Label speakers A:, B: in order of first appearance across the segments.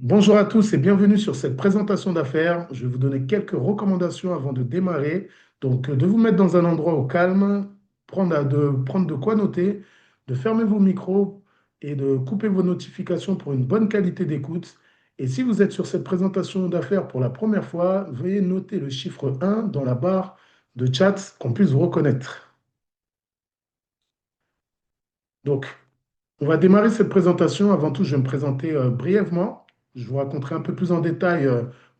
A: Bonjour à tous et bienvenue sur cette présentation d'affaires. Je vais vous donner quelques recommandations avant de démarrer. De vous mettre dans un endroit au calme, prendre de quoi noter, de fermer vos micros et de couper vos notifications pour une bonne qualité d'écoute. Et si vous êtes sur cette présentation d'affaires pour la première fois, veuillez noter le chiffre 1 dans la barre de chat qu'on puisse vous reconnaître. Donc, On va démarrer cette présentation. Avant tout, je vais me présenter brièvement. Je vous raconterai un peu plus en détail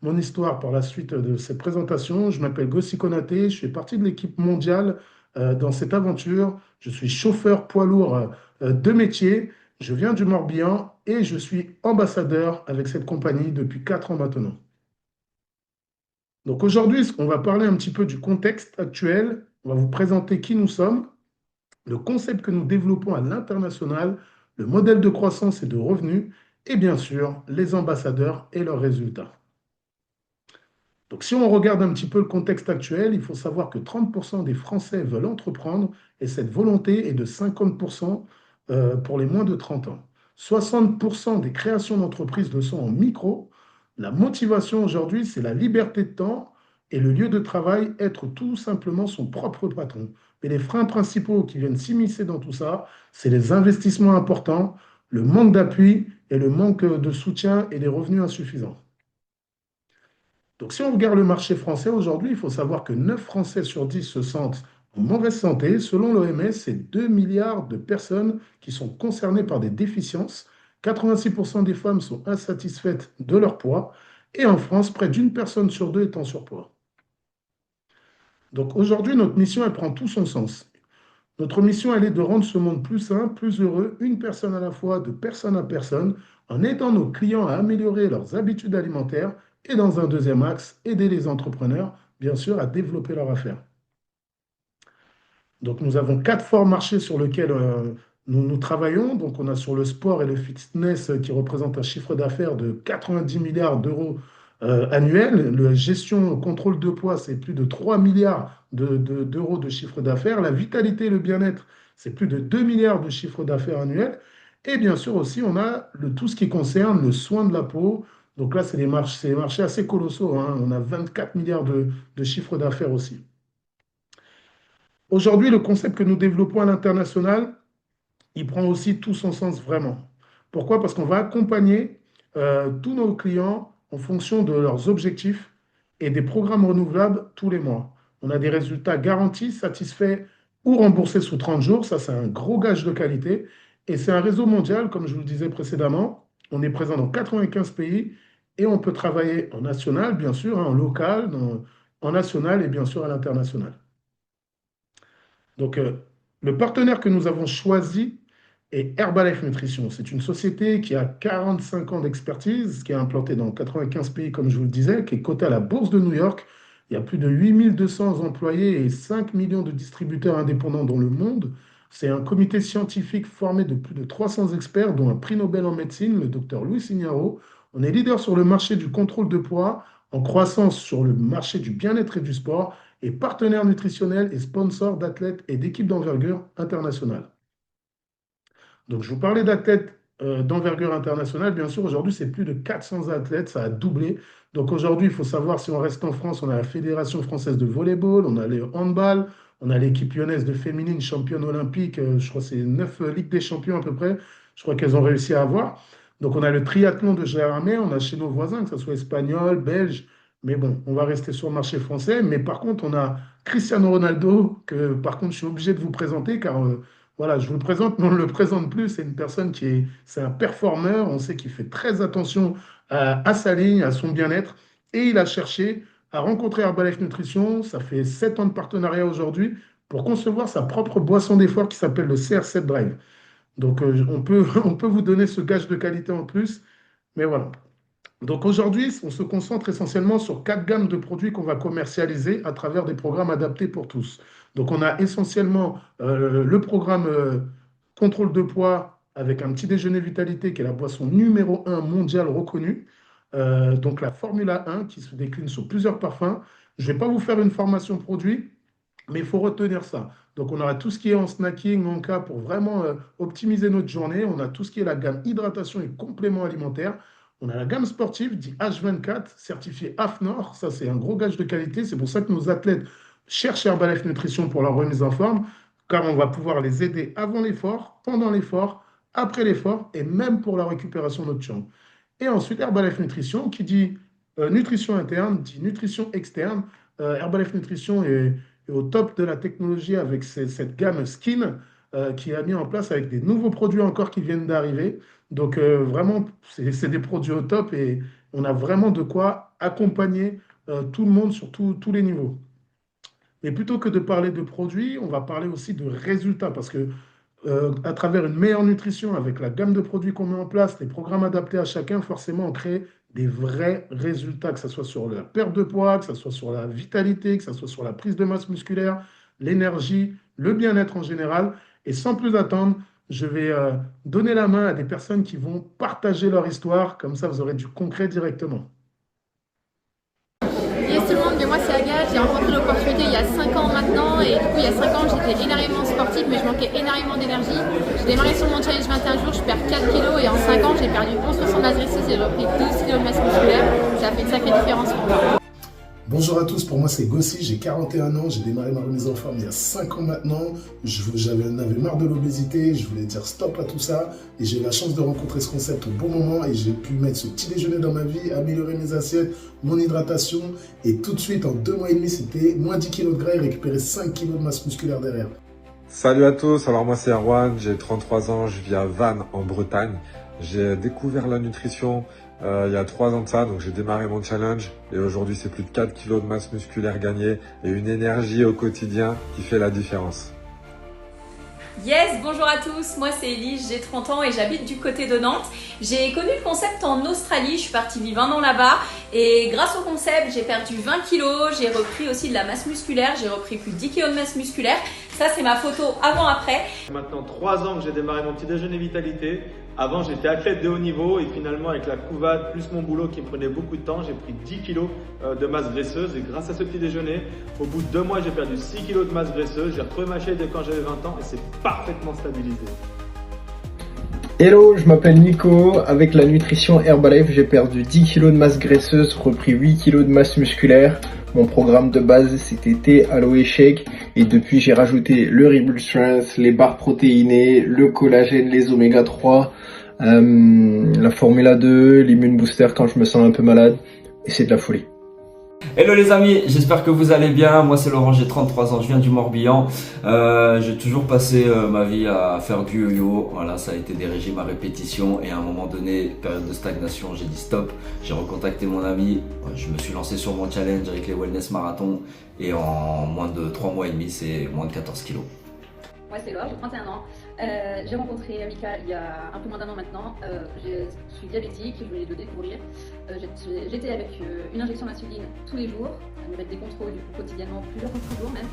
A: mon histoire par la suite de cette présentation. Je m'appelle Gossi Konaté, je fais partie de l'équipe mondiale dans cette aventure. Je suis chauffeur poids lourd de métier. Je viens du Morbihan et je suis ambassadeur avec cette compagnie depuis 4 ans maintenant. Donc aujourd'hui, on va parler un petit peu du contexte actuel. On va vous présenter qui nous sommes, le concept que nous développons à l'international, le modèle de croissance et de revenus, et bien sûr, les ambassadeurs et leurs résultats. Donc, si on regarde un petit peu le contexte actuel, il faut savoir que 30% des Français veulent entreprendre et cette volonté est de 50% pour les moins de 30 ans. 60% des créations d'entreprises le sont en micro. La motivation aujourd'hui, c'est la liberté de temps et le lieu de travail, être tout simplement son propre patron. Mais les freins principaux qui viennent s'immiscer dans tout ça, c'est les investissements importants, le manque d'appui et le manque de soutien et des revenus insuffisants. Donc, si on regarde le marché français aujourd'hui, il faut savoir que 9 Français sur 10 se sentent en mauvaise santé. Selon l'OMS, c'est 2 milliards de personnes qui sont concernées par des déficiences. 86% des femmes sont insatisfaites de leur poids. Et en France, près d'une personne sur deux est en surpoids. Donc aujourd'hui, notre mission, elle prend tout son sens. Notre mission, elle est de rendre ce monde plus sain, plus heureux, une personne à la fois, de personne à personne, en aidant nos clients à améliorer leurs habitudes alimentaires et dans un deuxième axe, aider les entrepreneurs, bien sûr, à développer leur affaire. Donc, nous avons 4 forts marchés sur lesquels nous travaillons. Donc, on a sur le sport et le fitness qui représentent un chiffre d'affaires de 90 milliards d'euros annuels. La gestion, contrôle de poids, c'est plus de 3 milliards d'euros de chiffre d'affaires. La vitalité et le bien-être, c'est plus de 2 milliards de chiffre d'affaires annuel. Et bien sûr aussi, on a tout ce qui concerne le soin de la peau. Donc là, c'est des marchés assez colossaux, hein. On a 24 milliards de chiffre d'affaires aussi. Aujourd'hui, le concept que nous développons à l'international, il prend aussi tout son sens vraiment. Pourquoi? Parce qu'on va accompagner tous nos clients en fonction de leurs objectifs et des programmes renouvelables tous les mois. On a des résultats garantis, satisfaits ou remboursés sous 30 jours. Ça, c'est un gros gage de qualité. Et c'est un réseau mondial, comme je vous le disais précédemment. On est présent dans 95 pays et on peut travailler en national, bien sûr, hein, en local, en national et bien sûr à l'international. Donc, le partenaire que nous avons choisi est Herbalife Nutrition. C'est une société qui a 45 ans d'expertise, qui est implantée dans 95 pays, comme je vous le disais, qui est cotée à la Bourse de New York. Il y a plus de 8200 employés et 5 millions de distributeurs indépendants dans le monde. C'est un comité scientifique formé de plus de 300 experts, dont un prix Nobel en médecine, le docteur Luis Ignarro. On est leader sur le marché du contrôle de poids, en croissance sur le marché du bien-être et du sport et partenaire nutritionnel et sponsor d'athlètes et d'équipes d'envergure internationale. Donc, je vous parlais d'athlètes d'envergure internationale. Bien sûr, aujourd'hui, c'est plus de 400 athlètes, ça a doublé. Donc, aujourd'hui, il faut savoir, si on reste en France, on a la Fédération française de volleyball, on a le handball, on a l'équipe lyonnaise de féminine championne olympique. Je crois que c'est 9 Ligues des champions à peu près. Je crois qu'elles ont réussi à avoir. Donc, on a le triathlon de Gérardmer, on a chez nos voisins, que ce soit espagnol, belge. Mais bon, on va rester sur le marché français. Mais par contre, on a Cristiano Ronaldo, que par contre, je suis obligé de vous présenter car voilà, je vous le présente, mais on ne le présente plus. C'est une personne c'est un performeur. On sait qu'il fait très attention à sa ligne, à son bien-être. Et il a cherché à rencontrer Herbalife Nutrition. Ça fait 7 ans de partenariat aujourd'hui pour concevoir sa propre boisson d'effort qui s'appelle le CR7 Drive. Donc, on peut vous donner ce gage de qualité en plus. Mais voilà. Donc aujourd'hui, on se concentre essentiellement sur 4 gammes de produits qu'on va commercialiser à travers des programmes adaptés pour tous. Donc on a essentiellement le programme contrôle de poids avec un petit déjeuner vitalité qui est la boisson numéro 1 mondiale reconnue. Donc la Formula 1 qui se décline sur plusieurs parfums. Je ne vais pas vous faire une formation produit, mais il faut retenir ça. Donc, on aura tout ce qui est en snacking, en cas, pour vraiment optimiser notre journée. On a tout ce qui est la gamme hydratation et compléments alimentaires. On a la gamme sportive, dit H24, certifiée AFNOR. Ça, c'est un gros gage de qualité. C'est pour ça que nos athlètes cherchent Herbalife Nutrition pour leur remise en forme, car on va pouvoir les aider avant l'effort, pendant l'effort, après l'effort et même pour la récupération nocturne. Et ensuite, Herbalife Nutrition, qui dit nutrition interne, dit nutrition externe. Herbalife Nutrition est au top de la technologie avec cette gamme Skin qui a mis en place avec des nouveaux produits encore qui viennent d'arriver. Donc vraiment, c'est des produits au top et on a vraiment de quoi accompagner tout le monde sur tous les niveaux. Mais plutôt que de parler de produits, on va parler aussi de résultats parce que à travers une meilleure nutrition, avec la gamme de produits qu'on met en place, les programmes adaptés à chacun, forcément, on crée des vrais résultats, que ce soit sur la perte de poids, que ce soit sur la vitalité, que ce soit sur la prise de masse musculaire, l'énergie, le bien-être en général. Et sans plus attendre, je vais donner la main à des personnes qui vont partager leur histoire, comme ça vous aurez du concret directement.
B: Yes tout le monde, mais moi c'est Agathe, j'ai rencontré l'opportunité il y a 5 ans maintenant et du coup il y a 5 ans j'étais énormément sportive mais je manquais énormément d'énergie. J'ai démarré sur mon challenge 21 jours, je perds 4 kilos et en 5 ans j'ai perdu 11% de masse graisseuse et j'ai repris 12 kilos de masse musculaire. Ça a fait une sacrée différence pour moi.
A: Bonjour à tous, pour moi c'est Gossi, j'ai 41 ans, j'ai démarré ma remise en forme il y a 5 ans maintenant. J'en avais marre de l'obésité, je voulais dire stop à tout ça et j'ai eu la chance de rencontrer ce concept au bon moment et j'ai pu mettre ce petit déjeuner dans ma vie, améliorer mes assiettes, mon hydratation et tout de suite en 2 mois et demi c'était moins 10 kg de gras et récupérer 5 kg de masse musculaire derrière.
C: Salut à tous, alors moi c'est Erwan, j'ai 33 ans, je vis à Vannes en Bretagne. J'ai découvert la nutrition il y a 3 ans de ça, donc j'ai démarré mon challenge et aujourd'hui c'est plus de 4 kilos de masse musculaire gagnée et une énergie au quotidien qui fait la différence.
D: Yes, bonjour à tous, moi c'est Elise, j'ai 30 ans et j'habite du côté de Nantes. J'ai connu le concept en Australie, je suis partie vivre 1 an là-bas et grâce au concept j'ai perdu 20 kilos, j'ai repris aussi de la masse musculaire, j'ai repris plus de 10 kilos de masse musculaire. Ça c'est ma photo avant-après.
E: Maintenant 3 ans que j'ai démarré mon petit déjeuner vitalité. Avant j'étais athlète de haut niveau et finalement avec la couvade plus mon boulot qui me prenait beaucoup de temps, j'ai pris 10 kilos de masse graisseuse et grâce à ce petit déjeuner, au bout de 2 mois j'ai perdu 6 kilos de masse graisseuse, j'ai retrouvé ma shape de quand j'avais 20 ans et c'est parfaitement stabilisé.
F: Hello, je m'appelle Nico. Avec la nutrition Herbalife, j'ai perdu 10 kg de masse graisseuse, repris 8 kg de masse musculaire. Mon programme de base, c'était thé, aloe shake. Et depuis, j'ai rajouté le Rebuild Strength, les barres protéinées, le collagène, les oméga 3, la Formula 2, l'Immune Booster quand je me sens un peu malade. Et c'est de la folie.
G: Hello les amis, j'espère que vous allez bien. Moi c'est Laurent, j'ai 33 ans, je viens du Morbihan. J'ai toujours passé ma vie à faire du yo-yo. Voilà, ça a été des régimes à répétition et à un moment donné, période de stagnation, j'ai dit stop. J'ai recontacté mon ami, je me suis lancé sur mon challenge avec les Wellness Marathon et en moins de 3 mois et demi, c'est moins de 14 kilos.
H: Moi c'est Laure, j'ai 31 ans. J'ai rencontré Mika il y a un peu moins d'1 an maintenant. Je suis diabétique, je venais de le découvrir. J'étais avec une injection d'insuline tous les jours, avec des contrôles du coup, quotidiennement, plusieurs fois par jour même.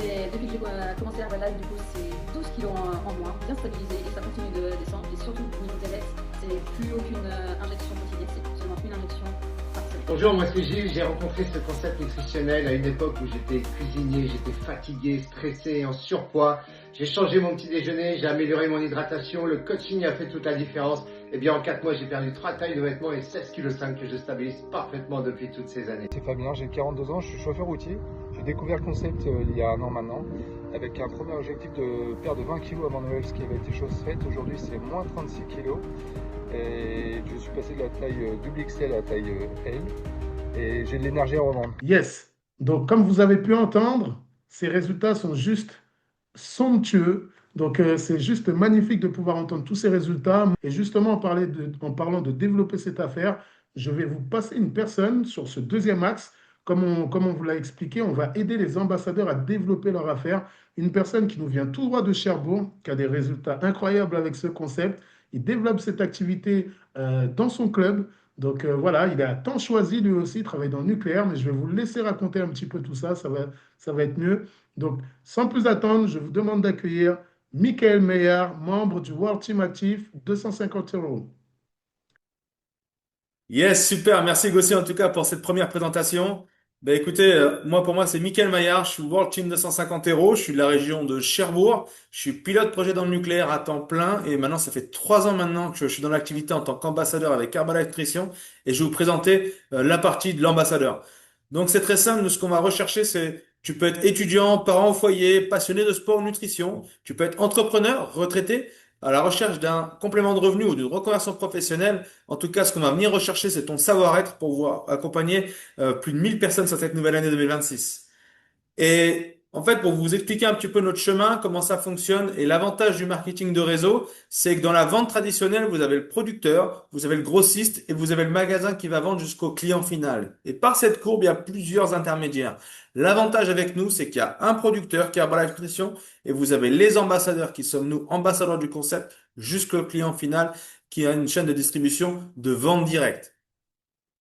H: Et depuis que j'ai commencé Herbalife, du coup c'est 12 kilos en moins, bien stabilisé et ça continue de descendre. Et surtout au niveau diabète, c'est plus aucune injection quotidienne, c'est seulement une injection par semaine.
I: Bonjour, moi c'est Gilles, j'ai rencontré ce concept nutritionnel à une époque où j'étais cuisinier, j'étais fatigué, stressé, en surpoids. J'ai changé mon petit déjeuner, j'ai amélioré mon hydratation, le coaching a fait toute la différence. Et bien en 4 mois, j'ai perdu 3 tailles de vêtements et 16,5 kg que je stabilise parfaitement depuis toutes ces années.
J: C'est Fabien, j'ai 42 ans, je suis chauffeur routier. J'ai découvert le concept il y a 1 an maintenant, avec un premier objectif de perdre 20 kg avant Noël, ce qui avait été chose faite. Aujourd'hui, c'est moins 36 kg. Et je suis passé de la taille XXL à la taille L. Et j'ai de l'énergie à revendre.
A: Yes. Donc, comme vous avez pu entendre, ces résultats sont juste somptueux. Donc, c'est juste magnifique de pouvoir entendre tous ces résultats. Et justement, en parlant de développer cette affaire, je vais vous passer une personne sur ce deuxième axe. Comme on vous l'a expliqué, on va aider les ambassadeurs à développer leur affaire. Une personne qui nous vient tout droit de Cherbourg, qui a des résultats incroyables avec ce concept. Il développe cette activité dans son club. Donc voilà, il a tant choisi lui aussi, il travaille dans le nucléaire, mais je vais vous laisser raconter un petit peu tout ça, ça va être mieux. Donc sans plus attendre, je vous demande d'accueillir Michael Meyer, membre du World Team Active, 250 euros.
K: Yes, super. Merci Gossi en tout cas pour cette première présentation. Écoutez, pour moi c'est Mickaël Maillard, je suis World Team 250 Hero, je suis de la région de Cherbourg, je suis pilote projet dans le nucléaire à temps plein et maintenant ça fait 3 ans maintenant que je suis dans l'activité en tant qu'ambassadeur avec Herbalife Nutrition et je vais vous présenter la partie de l'ambassadeur. Donc c'est très simple, nous ce qu'on va rechercher c'est tu peux être étudiant, parent au foyer, passionné de sport ou nutrition, tu peux être entrepreneur, retraité, à la recherche d'un complément de revenu ou d'une reconversion professionnelle. En tout cas, ce qu'on va venir rechercher, c'est ton savoir-être pour pouvoir accompagner plus de 1000 personnes sur cette nouvelle année 2026. Et en fait, pour vous expliquer un petit peu notre chemin, comment ça fonctionne, et l'avantage du marketing de réseau, c'est que dans la vente traditionnelle, vous avez le producteur, vous avez le grossiste et vous avez le magasin qui va vendre jusqu'au client final. Et par cette courbe, il y a plusieurs intermédiaires. L'avantage avec nous, c'est qu'il y a un producteur qui est Herbalife Nutrition et vous avez les ambassadeurs qui sommes nous, ambassadeurs du concept, jusqu'au client final qui a une chaîne de distribution de vente directe.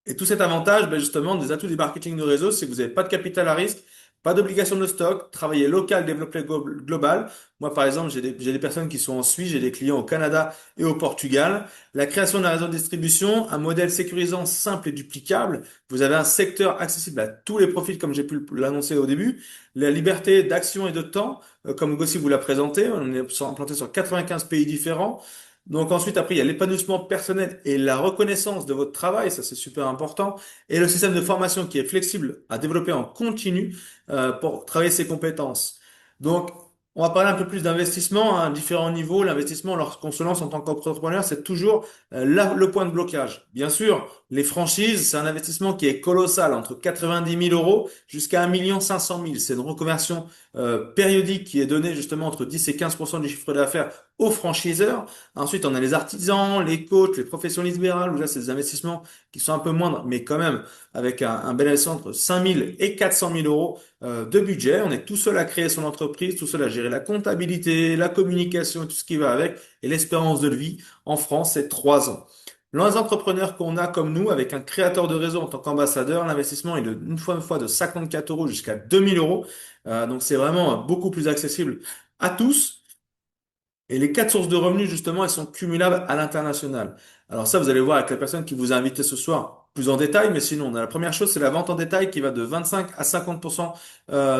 K: Et tout cet avantage, justement, des atouts du marketing de réseau, c'est que vous n'avez pas de capital à risque, pas d'obligation de stock, travailler local, développer global. Moi, par exemple, j'ai des personnes qui sont en Suisse, j'ai des clients au Canada et au Portugal. La création d'un réseau de distribution, un modèle sécurisant, simple et duplicable. Vous avez un secteur accessible à tous les profils, comme j'ai pu l'annoncer au début. La liberté d'action et de temps, comme Gossi vous l'a présenté. On est implanté sur 95 pays différents. Donc ensuite, après, il y a l'épanouissement personnel et la reconnaissance de votre travail, ça c'est super important, et le système de formation qui est flexible à développer en continu pour travailler ses compétences. Donc, on va parler un peu plus d'investissement à différents niveaux. L'investissement, lorsqu'on se lance en tant qu'entrepreneur, c'est toujours le point de blocage. Bien sûr, les franchises, c'est un investissement qui est colossal, entre 90 000 euros jusqu'à 1 500 000. C'est une reconversion périodique qui est donnée justement entre 10 et 15% du chiffre d'affaires aux franchiseurs. Ensuite, on a les artisans, les coachs, les professions libérales, où là, c'est des investissements qui sont un peu moindres, mais quand même avec un bel investissement entre 5 000 et 400 000 euros de budget. On est tout seul à créer son entreprise, tout seul à gérer la comptabilité, la communication, tout ce qui va avec. Et l'espérance de vie en France, c'est 3 ans. Les entrepreneurs qu'on a comme nous, avec un créateur de réseau en tant qu'ambassadeur, l'investissement est une fois de 54 euros jusqu'à 2000 euros. Donc c'est vraiment beaucoup plus accessible à tous. Et les 4 sources de revenus, justement, elles sont cumulables à l'international. Alors ça, vous allez voir avec la personne qui vous a invité ce soir plus en détail, mais sinon, on a la première chose, c'est la vente en détail qui va de 25 à 50%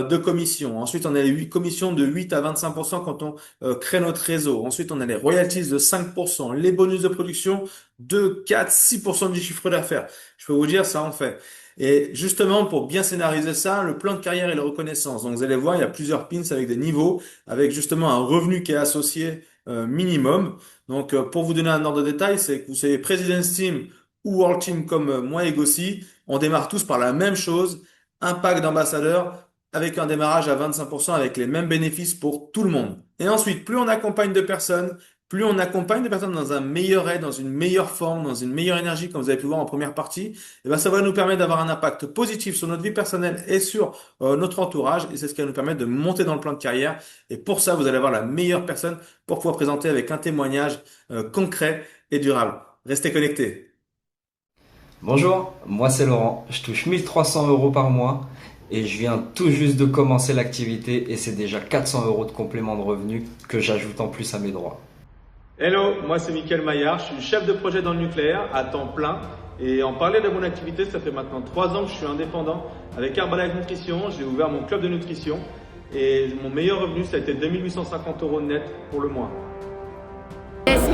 K: de commission. Ensuite, on a les commissions de 8 à 25% quand on crée notre réseau. Ensuite, on a les royalties de 5%, les bonus de production de 4, 6% du chiffre d'affaires. Je peux vous dire, ça en fait. Et justement, pour bien scénariser ça, le plan de carrière et la reconnaissance. Donc, vous allez voir, il y a plusieurs pins avec des niveaux, avec justement un revenu qui est associé minimum. Donc, pour vous donner un ordre de détail, c'est que vous soyez President's Team ou World Team comme moi et Gossi, on démarre tous par la même chose, un pack d'ambassadeurs avec un démarrage à 25% avec les mêmes bénéfices pour tout le monde. Et ensuite, plus on accompagne de personnes, plus on accompagne des personnes dans un meilleur aide, dans une meilleure forme, dans une meilleure énergie, comme vous avez pu voir en première partie, et ben ça va nous permettre d'avoir un impact positif sur notre vie personnelle et sur notre entourage. Et c'est ce qui va nous permettre de monter dans le plan de carrière. Et pour ça, vous allez avoir la meilleure personne pour pouvoir présenter avec un témoignage concret et durable. Restez connectés.
G: Bonjour, moi c'est Laurent, je touche 1300 euros par mois et je viens tout juste de commencer l'activité et c'est déjà 400 euros de complément de revenus que j'ajoute en plus à mes droits.
E: Hello, moi c'est Mickaël Maillard, je suis chef de projet dans le nucléaire à temps plein et en parler de mon activité, ça fait maintenant 3 ans que je suis indépendant avec Herbalife Nutrition. J'ai ouvert mon club de nutrition et mon meilleur revenu ça a été 2850 euros net pour le mois.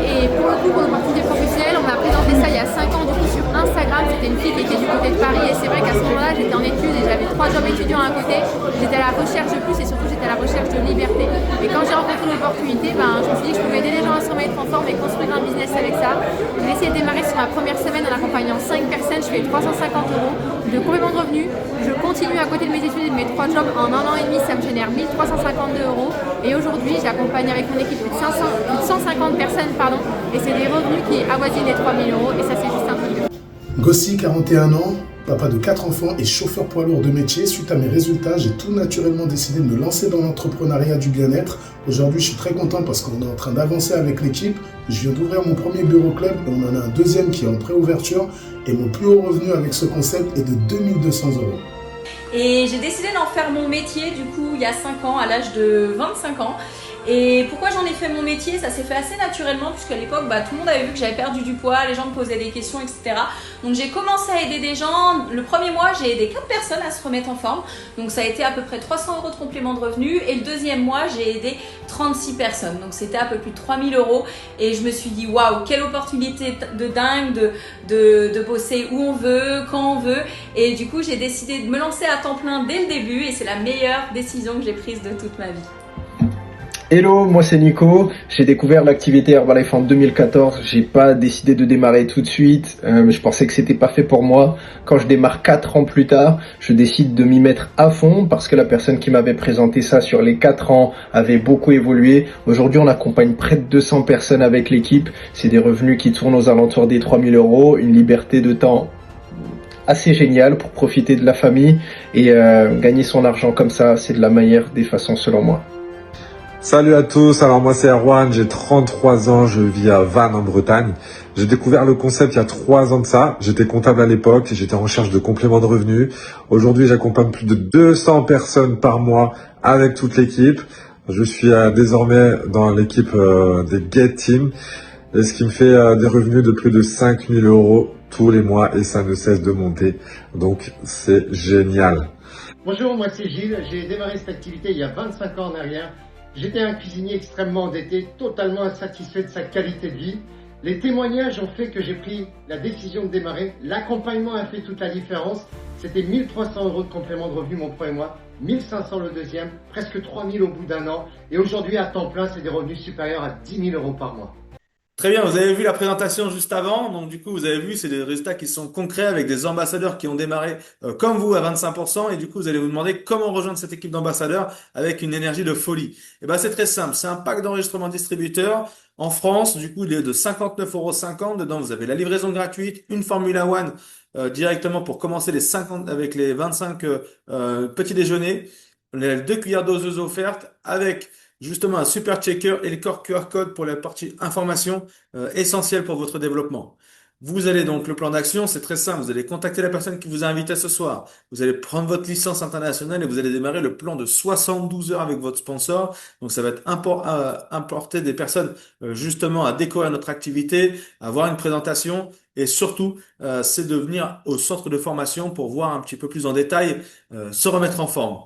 B: Et pour le coup, pour l'opportunité professionnelle, on m'a présenté ça il y a 5 ans du coup sur Instagram. C'était une fille qui était du côté de Paris et c'est vrai qu'à ce moment-là, j'étais en études et j'avais 3 jobs étudiants à côté. J'étais à la recherche de plus et surtout j'étais à la recherche de liberté. Et quand j'ai rencontré l'opportunité, je me suis dit que je pouvais aider les gens à se remettre en forme et construire un business avec ça. J'ai essayé de démarrer sur ma première semaine en accompagnant 5 personnes. Je fais 350 euros de complément de revenus. Je continue à côté de mes études et de mes 3 jobs. En 1 an et demi, ça me génère 1352 euros. Et aujourd'hui, j'accompagne avec mon équipe plus de 150 personnes, et c'est des revenus qui avoisinent les 3 000 euros et ça c'est juste un truc.
A: Gossi, 41 ans, papa de 4 enfants et chauffeur poids lourd de métier. Suite à mes résultats, j'ai tout naturellement décidé de me lancer dans l'entrepreneuriat du bien-être. Aujourd'hui, je suis très content parce qu'on est en train d'avancer avec l'équipe. Je viens d'ouvrir mon premier bureau club et on en a un deuxième qui est en préouverture. Et mon plus haut revenu avec ce concept est de 2200 euros.
D: Et j'ai décidé d'en faire mon métier du coup il y a 5 ans, à l'âge de 25 ans. Et pourquoi j'en ai fait mon métier? Ça s'est fait assez naturellement puisqu'à l'époque, tout le monde avait vu que j'avais perdu du poids, les gens me posaient des questions, etc. Donc j'ai commencé à aider des gens. Le premier mois, j'ai aidé 4 personnes à se remettre en forme. Donc ça a été à peu près 300 € de complément de revenus. Et le deuxième mois, j'ai aidé 36 personnes. Donc c'était à peu plus de 3000 €. Et je me suis dit, waouh, quelle opportunité de dingue de bosser où on veut, quand on veut. Et du coup, j'ai décidé de me lancer à temps plein dès le début. Et c'est la meilleure décision que j'ai prise de toute ma vie.
F: Hello, moi c'est Nico. J'ai découvert l'activité Herbalife en 2014. J'ai pas décidé de démarrer tout de suite. Je pensais que c'était pas fait pour moi. Quand je démarre 4 ans plus tard, je décide de m'y mettre à fond parce que la personne qui m'avait présenté ça sur les 4 ans avait beaucoup évolué. Aujourd'hui, on accompagne près de 200 personnes avec l'équipe. C'est des revenus qui tournent aux alentours des 3000 €, une liberté de temps assez géniale pour profiter de la famille et gagner son argent comme ça, c'est de la meilleure des façons selon moi.
C: Salut à tous, alors moi c'est Erwan, j'ai 33 ans, je vis à Vannes en Bretagne. J'ai découvert le concept il y a 3 ans de ça, j'étais comptable à l'époque, j'étais en recherche de compléments de revenus. Aujourd'hui j'accompagne plus de 200 personnes par mois avec toute l'équipe. Je suis désormais dans l'équipe des Get Team, et ce qui me fait des revenus de plus de 5000 € tous les mois et ça ne cesse de monter, donc c'est génial.
I: Bonjour, moi c'est Gilles, j'ai démarré cette activité il y a 25 ans en arrière. J'étais un cuisinier extrêmement endetté, totalement insatisfait de sa qualité de vie. Les témoignages ont fait que j'ai pris la décision de démarrer. L'accompagnement a fait toute la différence. C'était 1300 € de complément de revenu mon premier mois, 1500 le deuxième, presque 3000 au bout d'un an. Et aujourd'hui, à temps plein, c'est des revenus supérieurs à 10 000 € par mois.
K: Très bien, vous avez vu la présentation juste avant. Donc du coup, vous avez vu, c'est des résultats qui sont concrets avec des ambassadeurs qui ont démarré comme vous à 25%. Et du coup, vous allez vous demander comment rejoindre cette équipe d'ambassadeurs avec une énergie de folie. Et ben, c'est très simple. C'est un pack d'enregistrement distributeur. En France, du coup, il est de 59,50 €. Dedans, vous avez la livraison gratuite, une Formula One directement pour commencer les 50 avec les 25 petits déjeuners, les 2 cuillères doseuses offertes avec justement un super checker et le QR code pour la partie information essentielle pour votre développement. Vous allez donc, le plan d'action, c'est très simple. Vous allez contacter la personne qui vous a invité ce soir. Vous allez prendre votre licence internationale et vous allez démarrer le plan de 72 heures avec votre sponsor. Donc, ça va être importer des personnes justement à découvrir notre activité, à avoir une présentation et surtout, c'est de venir au centre de formation pour voir un petit peu plus en détail, se remettre en forme.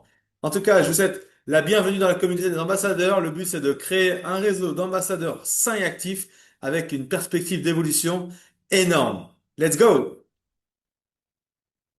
K: En tout cas, je vous souhaite la bienvenue dans la communauté des ambassadeurs. Le but, c'est de créer un réseau d'ambassadeurs sains et actifs avec une perspective d'évolution énorme. Let's go!